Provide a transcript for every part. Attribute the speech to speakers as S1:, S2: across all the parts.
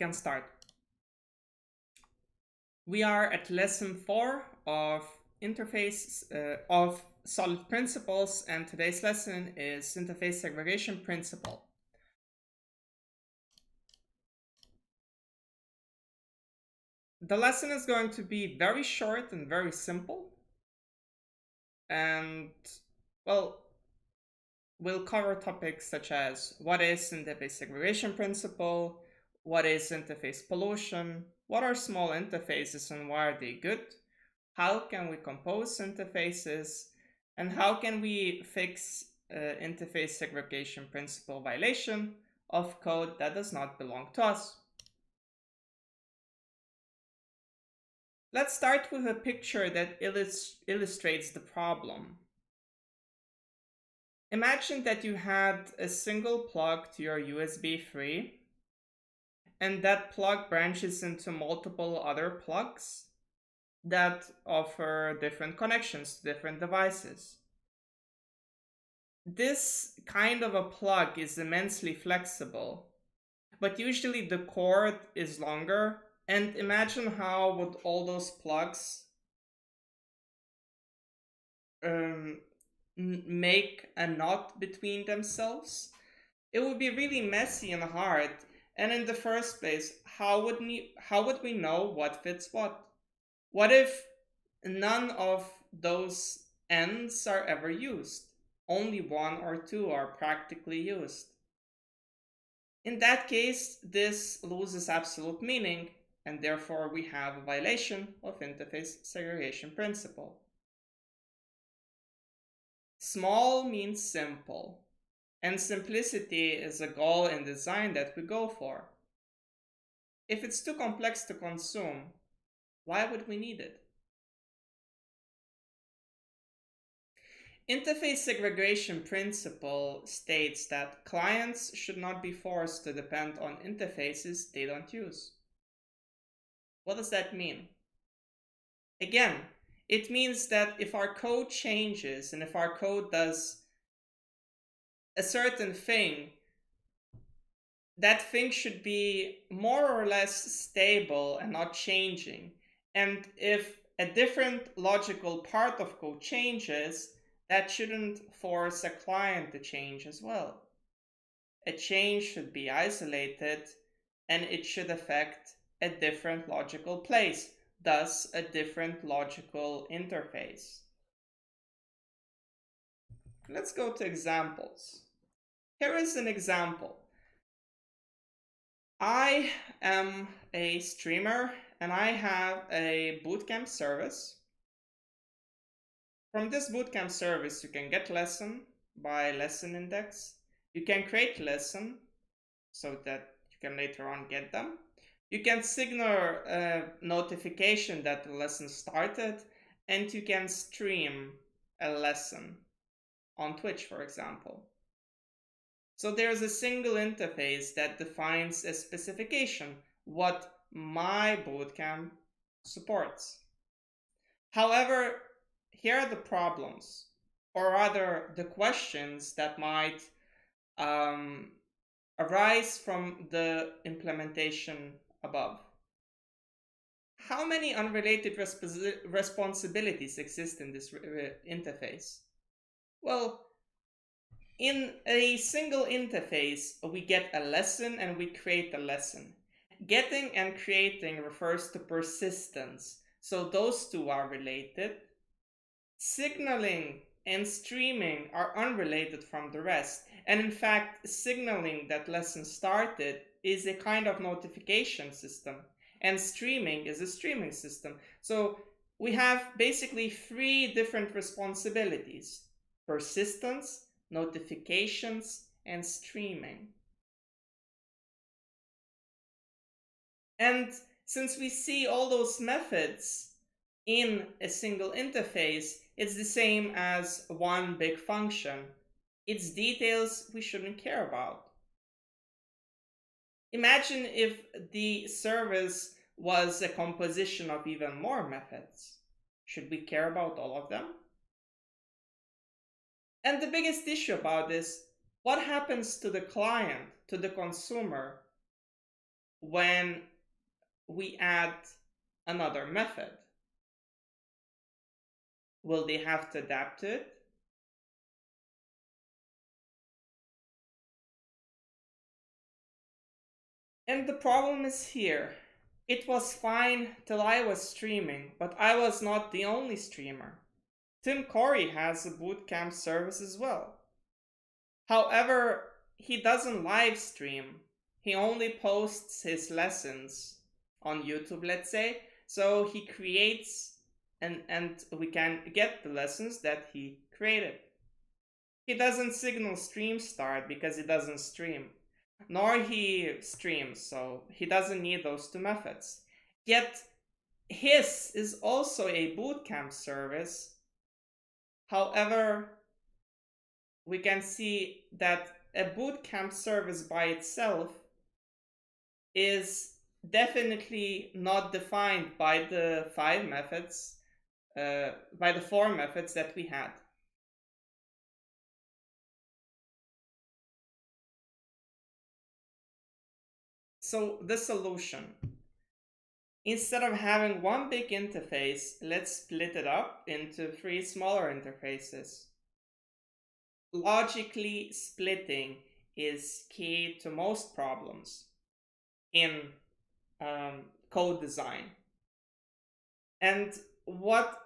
S1: can start. We are at lesson 4 of interface of solid principles, and today's lesson is interface segregation principle. The lesson is going to be very short and very simple, and well, we'll cover topics such as what is interface segregation principle, what is interface pollution, what are small interfaces and why are they good, how can we compose interfaces, and how can we fix interface segregation principle violation of code that does not belong to us. Let's start with a picture that illustrates the problem. Imagine that you had a single plug to your USB 3, and that plug branches into multiple other plugs that offer different connections to different devices. This kind of a plug is immensely flexible, but usually the cord is longer, and imagine how would all those plugs make a knot between themselves. It would be really messy and hard, and in the first place, how would we know what fits what? What if none of those ends are ever used? Only one or two are practically used. In that case, this loses absolute meaning, and therefore we have a violation of interface segregation principle. Small means simple, and simplicity is a goal in design that we go for. If it's too complex to consume, why would we need it? Interface segregation principle states that clients should not be forced to depend on interfaces they don't use. What does that mean? Again, it means that if our code changes and if our code does a certain thing, that thing should be more or less stable and not changing. And if a different logical part of code changes, that shouldn't force a client to change as well. A change should be isolated and it should affect a different logical place, thus a different logical interface. Let's go to examples. Here is an example. I am a streamer and I have a bootcamp service. From this bootcamp service, you can get lesson by lesson index. You can create lesson so that you can later on get them. You can signal a notification that the lesson started, and you can stream a lesson on Twitch, for example. So there's a single interface that defines a specification, what my bootcamp supports. However, here are the problems, or rather the questions that might arise from the implementation above. How many unrelated responsibilities exist in this interface? Well, in a single interface, we get a lesson and we create a lesson. Getting and creating refers to persistence, so those two are related. Signaling and streaming are unrelated from the rest, and in fact, signaling that lesson started is a kind of notification system, and streaming is a streaming system. So we have basically 3 different responsibilities: persistence, notifications, and streaming. And since we see all those methods in a single interface, it's the same as one big function. Its details we shouldn't care about. Imagine if the service was a composition of even more methods. Should we care about all of them? And the biggest issue about this, what happens to the client, to the consumer, when we add another method? Will they have to adapt to it? And the problem is here. It was fine till I was streaming, but I was not the only streamer. Tim Corey has a bootcamp service as well. However, he doesn't live stream. He only posts his lessons on YouTube, let's say. So he creates and we can get the lessons that he created. He doesn't signal stream start because he doesn't stream, nor he streams, so he doesn't need those two methods. Yet his is also a bootcamp service. However, we can see that a bootcamp service by itself is definitely not defined by the five methods, by the four methods that we had. So the solution, instead of having one big interface, let's split it up into three smaller interfaces. Logically splitting is key to most problems in code design. And what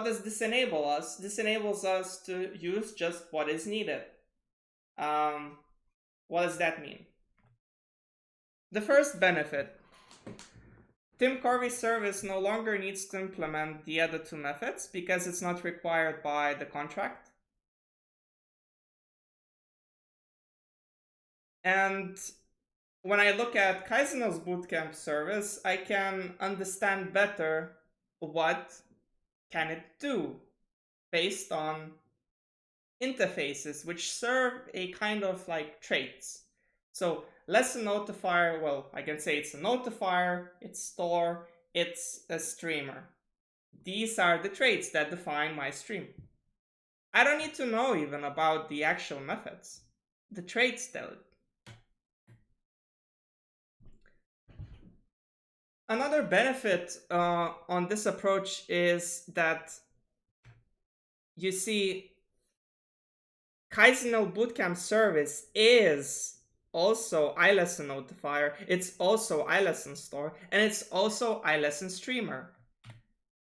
S1: does this enable us? This enables us to use just what is needed. What does that mean? The first benefit, Tim Corey's service no longer needs to implement the other two methods because it's not required by the contract. And when I look at Kaizen's bootcamp service, I can understand better what can it do based on interfaces which serve a kind of like traits. So lesson notifier, well, I can say it's a notifier, it's store, it's a streamer. These are the traits that define my stream. I don't need to know even about the actual methods. The traits tell it. Another benefit on this approach is that you see Kaizen Bootcamp service is also iLesson notifier, it's also iLesson store, and it's also iLesson streamer.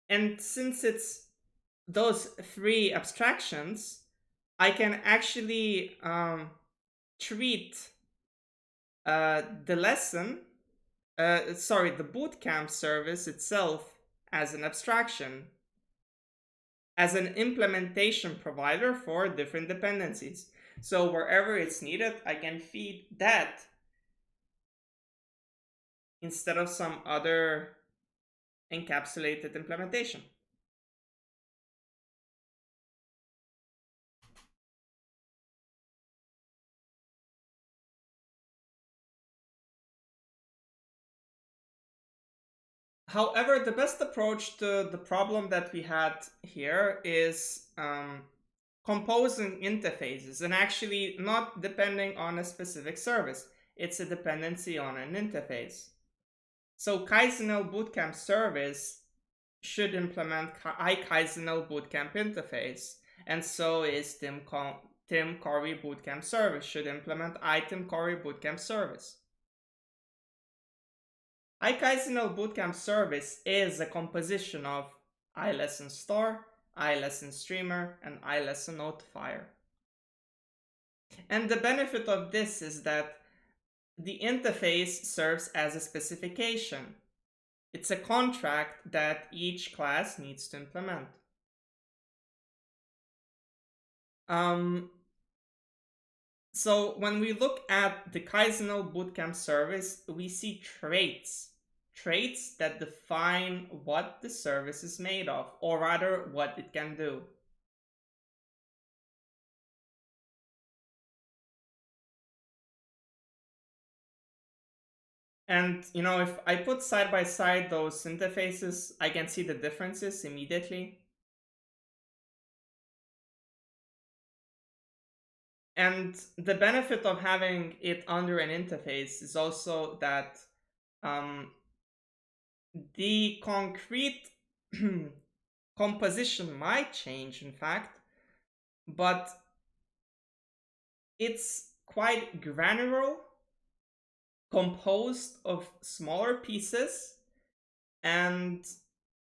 S1: And since it's those three abstractions, I can actually treat the lesson, the bootcamp service itself as an abstraction, as an implementation provider for different dependencies. So wherever it's needed, I can feed that instead of some other encapsulated implementation. However, the best approach to the problem that we had here is composing interfaces and actually not depending on a specific service. It's a dependency on an interface. So Kaizenl Bootcamp service should implement iKaizenl Bootcamp interface, and so is Tim Corey Bootcamp service should implement iTim Corey Bootcamp service. iKaizenl Bootcamp service is a composition of iLesson store, iLesson streamer, and iLesson notifier. And the benefit of this is that the interface serves as a specification. It's a contract that each class needs to implement. So when we look at the Kaizenl Bootcamp service, we see traits that define what the service is made of, or rather what it can do. And if I put side by side those interfaces, I can see the differences immediately. And the benefit of having it under an interface is also that The concrete composition might change, in fact, but it's quite granular, composed of smaller pieces, and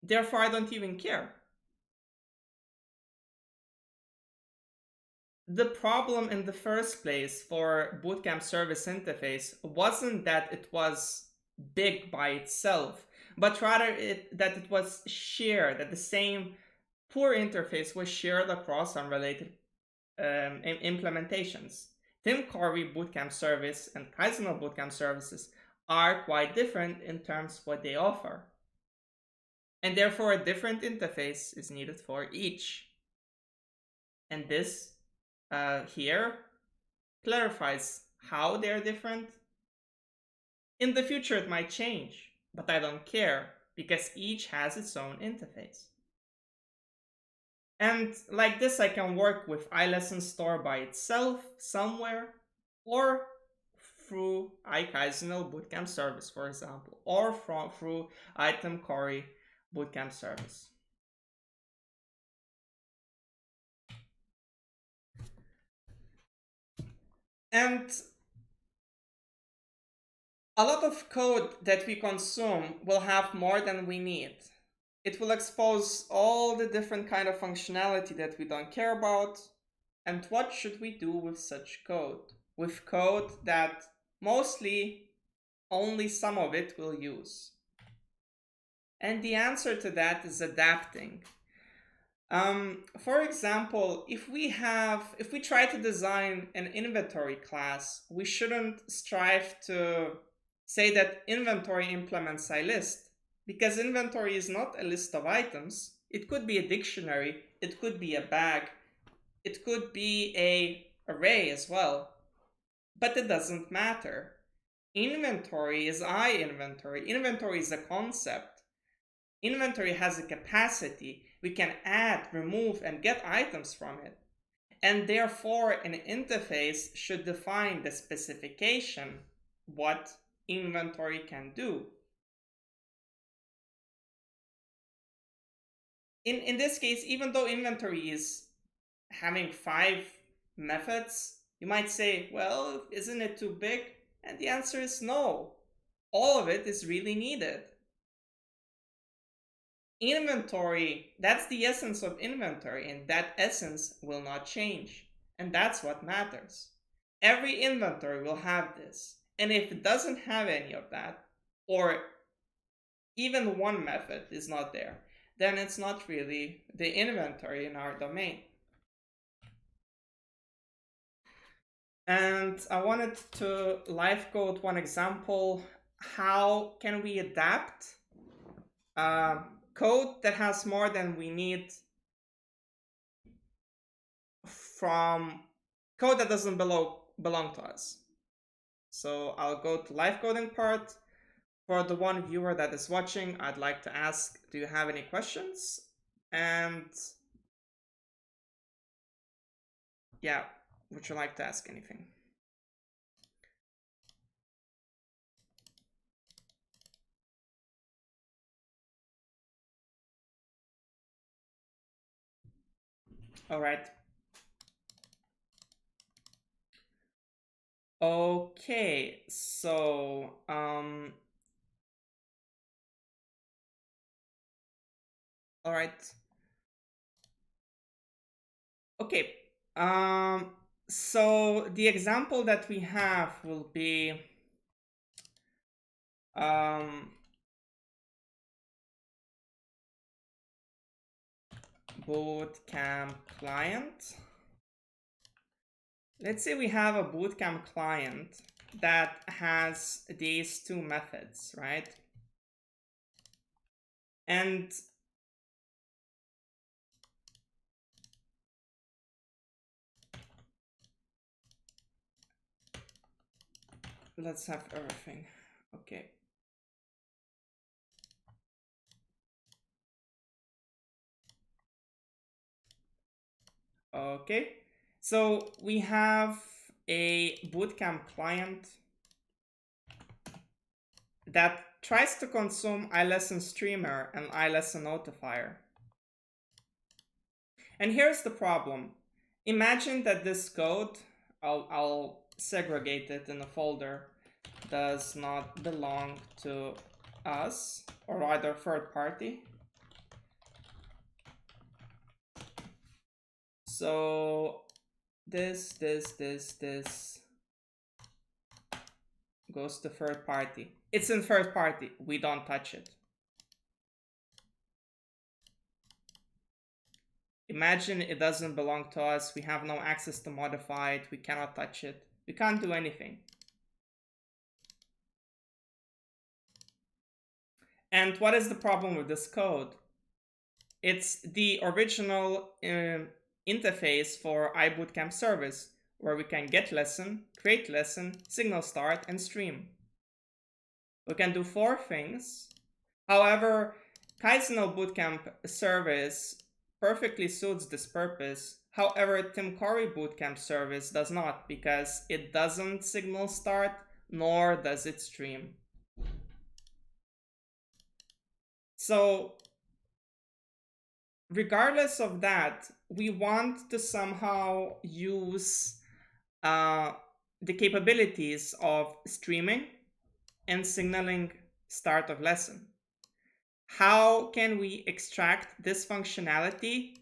S1: therefore I don't even care. The problem in the first place for Bootcamp Service Interface wasn't that it was big by itself, but rather that it was shared, that the same poor interface was shared across unrelated implementations. Tim Corey Bootcamp Service and Kaizenal Bootcamp Services are quite different in terms of what they offer. And therefore, a different interface is needed for each. And this here clarifies how they're different. In the future, it might change, but I don't care because each has its own interface. And like this, I can work with iLesson Store by itself somewhere, or through iKaizenal Bootcamp Service, for example, or through Item Corey Bootcamp Service. And a lot of code that we consume will have more than we need. It will expose all the different kind of functionality that we don't care about. And what should we do with such code? With code that mostly only some of it will use. And the answer to that is adapting. For example, if we try to design an inventory class, we shouldn't strive to say that inventory implements iList, because inventory is not a list of items. It could be a dictionary, it could be a bag, it could be a array as well, but it doesn't matter. Inventory is iInventory. Inventory is a concept. Inventory has a capacity. We can add, remove, and get items from it. And therefore, an interface should define the specification, what inventory can do. In this case, even though inventory is having 5 methods, you might say, well, isn't it too big? And the answer is no. All of it is really needed. Inventory, that's the essence of inventory, and that essence will not change. And that's what matters. Every inventory will have this. And if it doesn't have any of that, or even one method is not there, then it's not really the inventory in our domain. And I wanted to live code one example. How can we adapt code that has more than we need from code that doesn't belong to us? So I'll go to live coding part. For the one viewer that is watching, I'd like to ask, do you have any questions? And yeah, would you like to ask anything? All right. Okay, so all right. Okay. So the example that we have will be bootcamp client. Let's say we have a bootcamp client that has these 2 methods, right? And let's have everything. Okay. Okay. So we have a bootcamp client that tries to consume iLesson streamer and iLesson notifier. And here's the problem. Imagine that this code, I'll segregate it in a folder, does not belong to us, or rather third party. So this goes to third party. It's in third party. We don't touch it. Imagine it doesn't belong to us. We have no access to modify it. We cannot touch it. We can't do anything. And what is the problem with this code? It's the original interface for iBootcamp service, where we can get lesson, create lesson, signal start, and stream. We can do 4 things. However, Kaizen Bootcamp service perfectly suits this purpose. However, Tim Corey Bootcamp service does not, because it doesn't signal start, nor does it stream. So regardless of that, we want to somehow use the capabilities of streaming and signaling start of lesson. How can we extract this functionality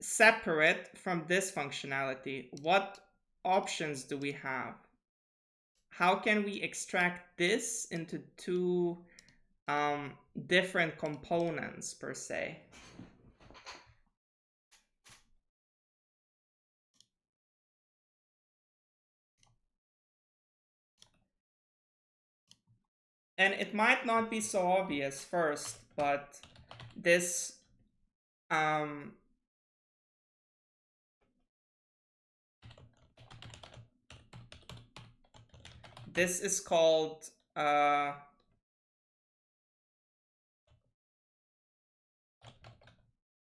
S1: separate from this functionality? What options do we have? How can we extract this into 2 different components per se? And it might not be so obvious first, but this this is called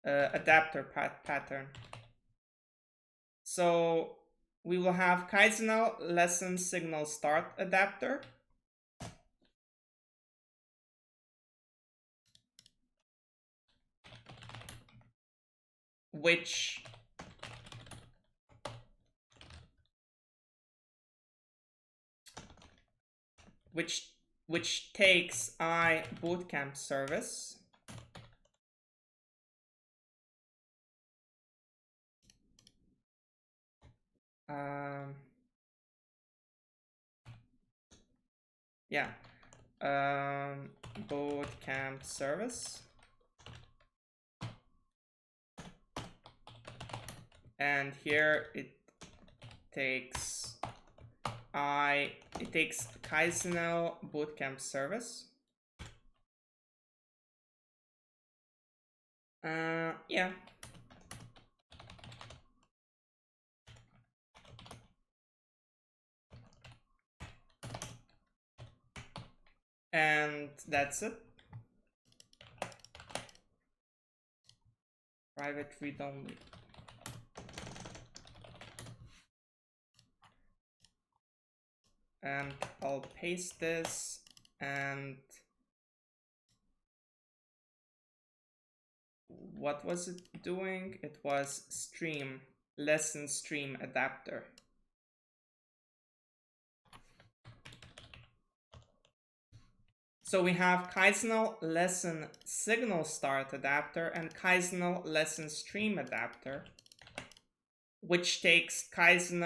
S1: adapter pattern. So we will have Kaizen lesson signal start adapter, which takes iBootcamp service bootcamp service, and here it takes Kaizen bootcamp service. Yeah. And that's it. Private read only. And I'll paste this, and what was it doing? It was stream, lesson stream adapter. So we have Kaizen lesson signal start adapter and Kaizen lesson stream adapter, which takes Kaizen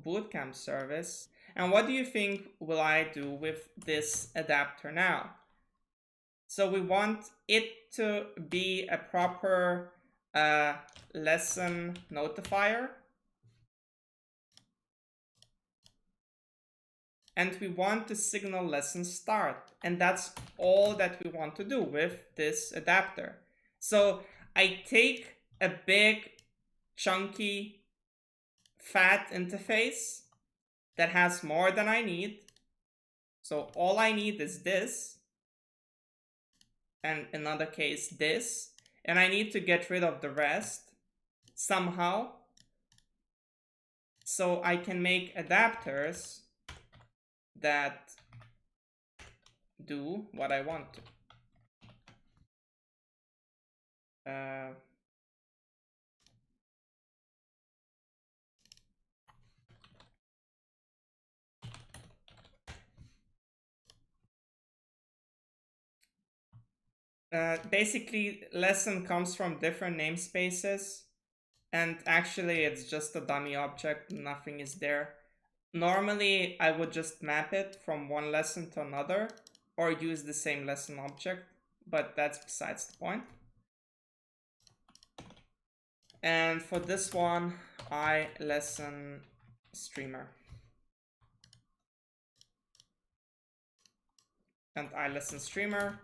S1: bootcamp service. And what do you think will I do with this adapter now? So we want it to be a proper lesson notifier. And we want to signal lesson start. And that's all that we want to do with this adapter. So I take a big, chunky, fat interface that has more than I need. So all I need is this, and in another case this, and I need to get rid of the rest somehow, so I can make adapters that do what I want to. Basically, lesson comes from different namespaces, and actually it's just a dummy object, nothing is there. Normally, I would just map it from one lesson to another, or use the same lesson object, but that's besides the point. And for this one, I lesson streamer. And I lesson streamer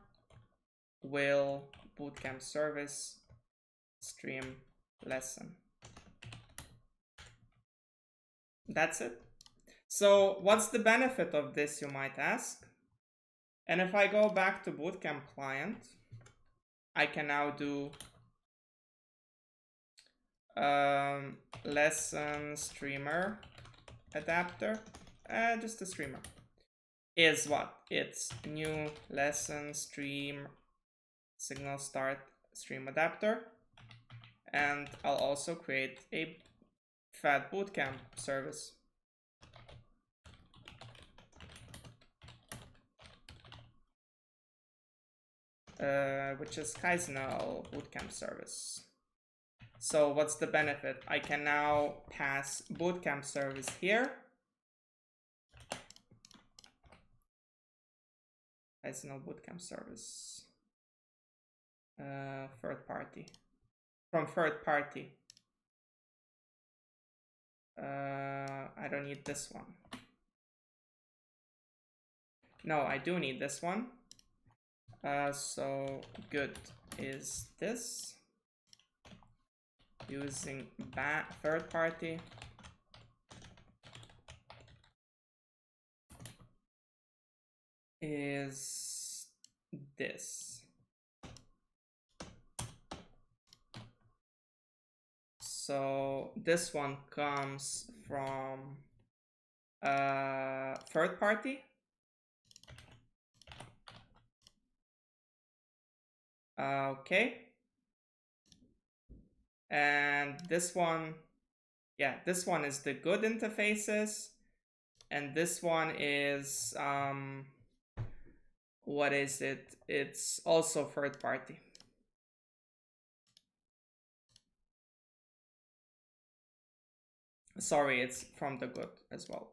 S1: will bootcamp service stream lesson. That's it. So what's the benefit of this, you might ask? And if I go back to bootcamp client, I can now do lesson streamer adapter, just a streamer. Is what? It's new lesson stream signal start stream adapter. And I'll also create a fat bootcamp service. Which is Kaizenal bootcamp service. So what's the benefit? I can now pass bootcamp service here. Kaizenal bootcamp service. Third party. From third party. I don't need this one. No, I do need this one. So good is this. Using third party. Is this. So this one comes from third party. Okay. And this one, yeah, this one is the good interfaces. And this one is, what is it? It's also third party. Sorry, it's from the good as well.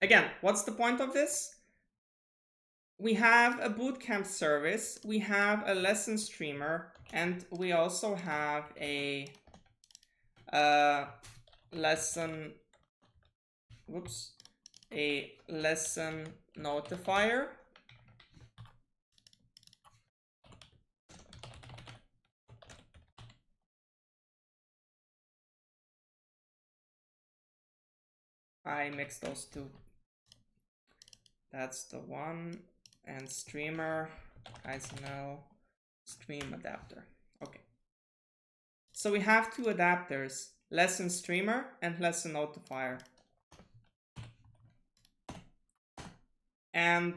S1: Again, what's the point of this? We have a bootcamp service, we have a lesson streamer, and we also have a lesson notifier. I mixed those two. That's the one. And streamer, Kaizenal stream adapter. Okay. So we have two adapters, lesson streamer and lesson notifier. And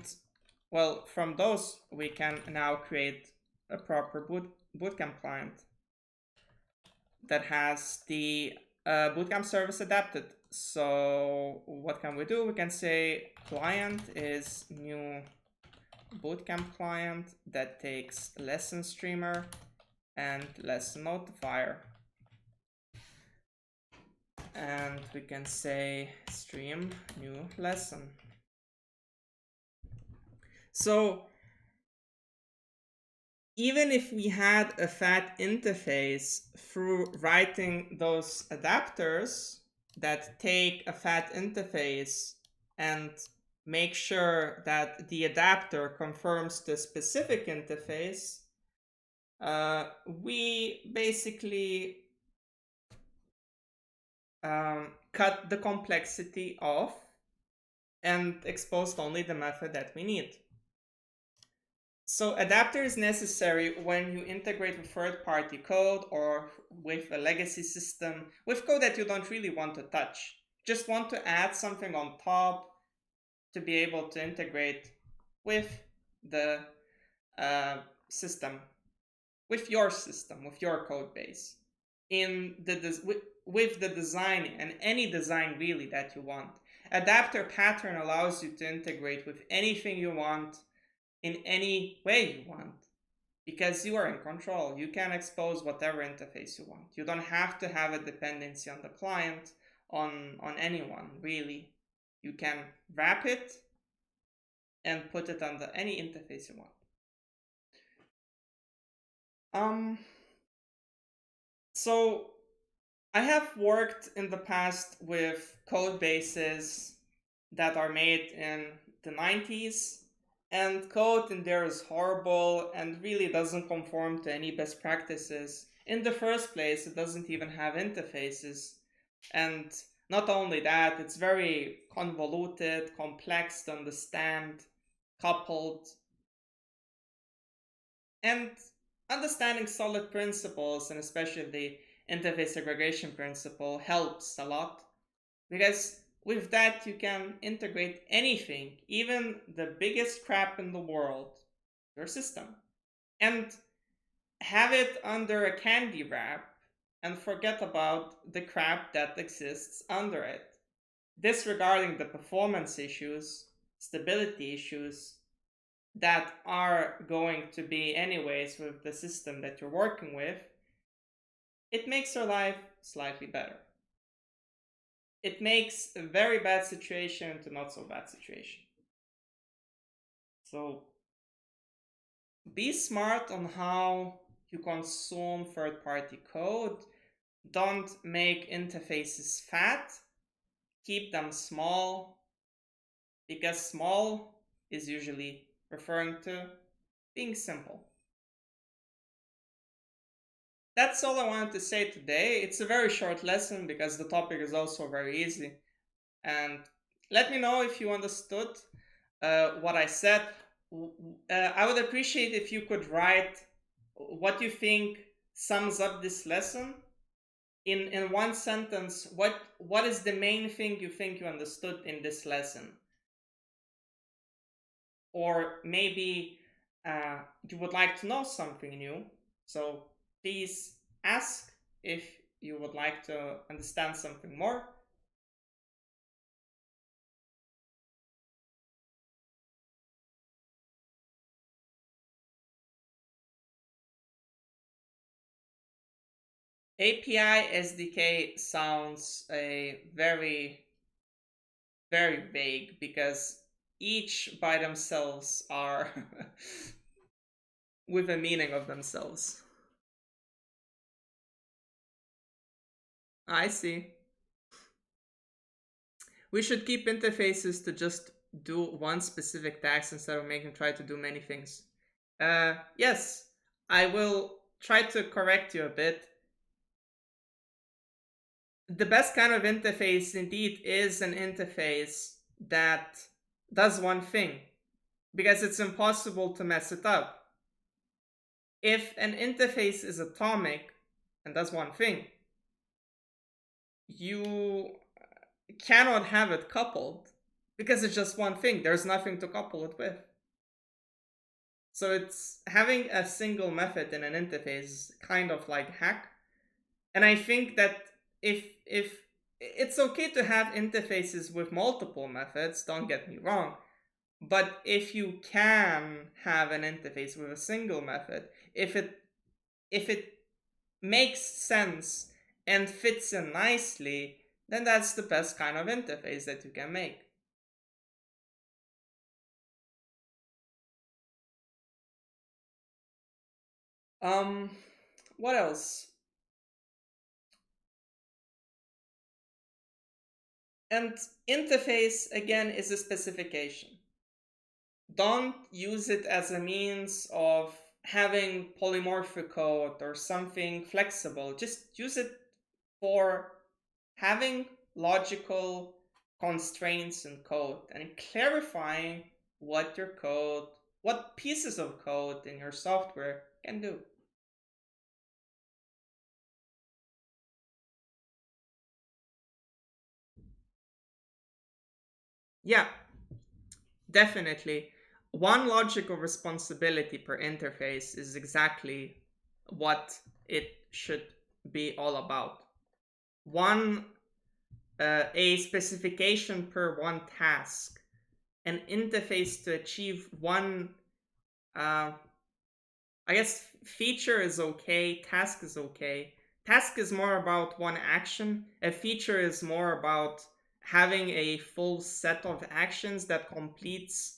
S1: well, from those, we can now create a proper bootcamp client that has the bootcamp service adapted. So what can we do? We can say client is new bootcamp client that takes lesson streamer and lesson notifier. And we can say stream new lesson. So even if we had a fat interface through writing those adapters that take a fat interface and make sure that the adapter confirms the specific interface, we basically cut the complexity off and exposed only the method that we need. So adapter is necessary when you integrate with third-party code or with a legacy system, with code that you don't really want to touch. Just want to add something on top to be able to integrate with the uh, system, with your system, with your code base, in with the design and any design really that you want. Adapter pattern allows you to integrate with anything you want in any way you want because you are in control. You can expose whatever interface you want. You don't have to have a dependency on the client, on anyone really. You can wrap it and put it on any interface you want. So I have worked in the past with code bases that are made in the 90s, and code in there is horrible and really doesn't conform to any best practices. In the first place, it doesn't even have interfaces. And not only that, it's very convoluted, complex to understand, coupled, and understanding solid principles, and especially the interface segregation principle, helps a lot because with that you can integrate anything, even the biggest crap in the world, your system, and have it under a candy wrap and forget about the crap that exists under it, disregarding the performance issues, stability issues that are going to be anyways with the system that you're working with. It makes your life slightly better. It makes a very bad situation to not so bad situation. So be smart on how you consume third-party code. Don't make interfaces fat. Keep them small, because small is usually referring to being simple. That's all I wanted to say today. It's a very short lesson because the topic is also very easy. And let me know if you understood what I said. I would appreciate if you could write what you think sums up this lesson in one sentence. What is the main thing you think you understood in this lesson? Or maybe you would like to know something new. So please ask if you would like to understand something more. API SDK sounds very, very vague because each by themselves are with a meaning of themselves. I see. We should keep interfaces to just do one specific task instead of making try to do many things. Yes, I will try to correct you a bit. The best kind of interface indeed is an interface that does one thing because it's impossible to mess it up. If an interface is atomic and does one thing, you cannot have it coupled because it's just one thing. There's nothing to couple it with. So it's having a single method in an interface kind of like hack. And I think that if it's okay to have interfaces with multiple methods, don't get me wrong, but if you can have an interface with a single method, if it makes sense and fits in nicely, then that's the best kind of interface that you can make. Um, what else? And interface again is a specification. Don't use it as a means of having polymorphic code or something flexible. Just use it for having logical constraints in code and clarifying what your code, what pieces of code in your software can do. Yeah, Definitely. One logical responsibility per interface is exactly what it should be all about. One, a specification per one task, an interface to achieve one, uh, I guess feature is okay, task is okay. Task is more about one action, a feature is more about having a full set of actions that completes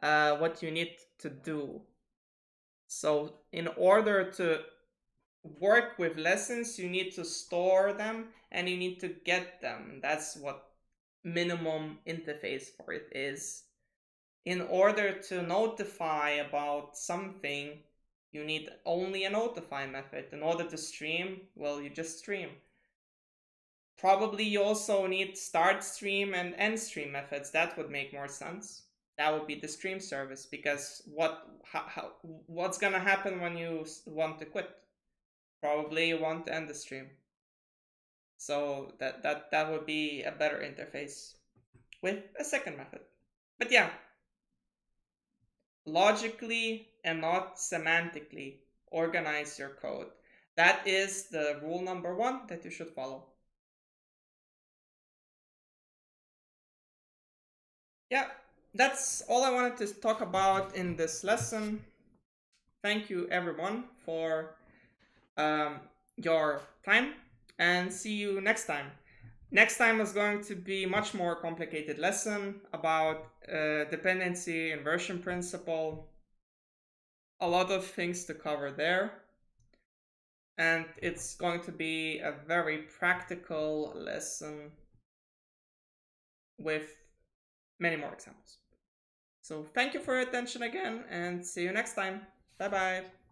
S1: what you need to do. So, in order to work with lessons, you need to store them and you need to get them. That's what minimum interface for it is. In order to notify about something, you need only a notify method. In order to stream, well, you just stream. Probably you also need start stream and end stream methods. That would make more sense. That would be the stream service, because what's gonna happen when you want to quit? Probably you want to end the stream. So that would be a better interface with a second method. But yeah, logically and not semantically organize your code. That is the rule number one that you should follow. Yeah, that's all I wanted to talk about in this lesson. Thank you, everyone, for um, your time, and see you next time. Next time is going to be much more complicated lesson about dependency inversion principle. A lot of things to cover there. And it's going to be a very practical lesson with many more examples. So thank you for your attention again, and see you next time. Bye bye.